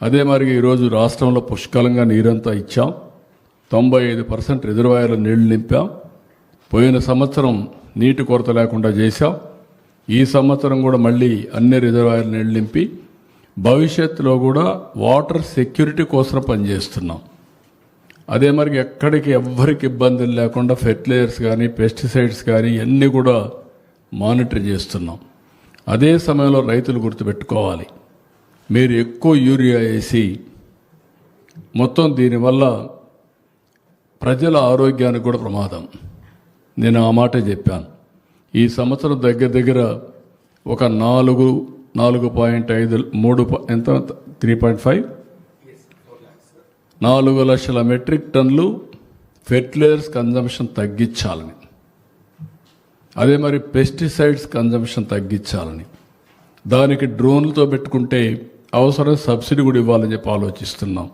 అదే మరి ఈరోజు రాష్ట్రంలో పుష్కలంగా నీరంతా ఇచ్చాం. 95% రిజర్వాయర్ల నీళ్లు నింపాం. పోయిన సంవత్సరం నీటి కొరత లేకుండా చేశాం. ఈ సంవత్సరం కూడా మళ్ళీ అన్ని రిజర్వాయర్ల నీళ్లు నింపి భవిష్యత్తులో కూడా వాటర్ సెక్యూరిటీ కోసం పనిచేస్తున్నాం. అదే మరి ఎక్కడికి ఎవ్వరికి ఇబ్బందులు లేకుండా ఫెర్టిలైజర్స్ కానీ పెస్టిసైడ్స్ కానీ అన్నీ కూడా మానిటర్ చేస్తున్నాం. అదే సమయంలో రైతులు గుర్తుపెట్టుకోవాలి, మీరు ఎక్కువ యూరియా వేసి మొత్తం దీనివల్ల ప్రజల ఆరోగ్యానికి కూడా ప్రమాదం. నేను ఆ మాట చెప్పాను. ఈ సంవత్సరం దగ్గర ఒక 4.5 ఎంత 3.5 4 లక్షల మెట్రిక్ టన్నులు ఫెర్టిలైజర్స్ కన్జంప్షన్ తగ్గించాలని, అదే మరి పెస్టిసైడ్స్ కన్జంప్షన్ తగ్గించాలని, దానికి డ్రోన్లతో పెట్టుకుంటే అవసరం సబ్సిడీ కూడా ఇవ్వాలని చెప్పి ఆలోచిస్తున్నాం.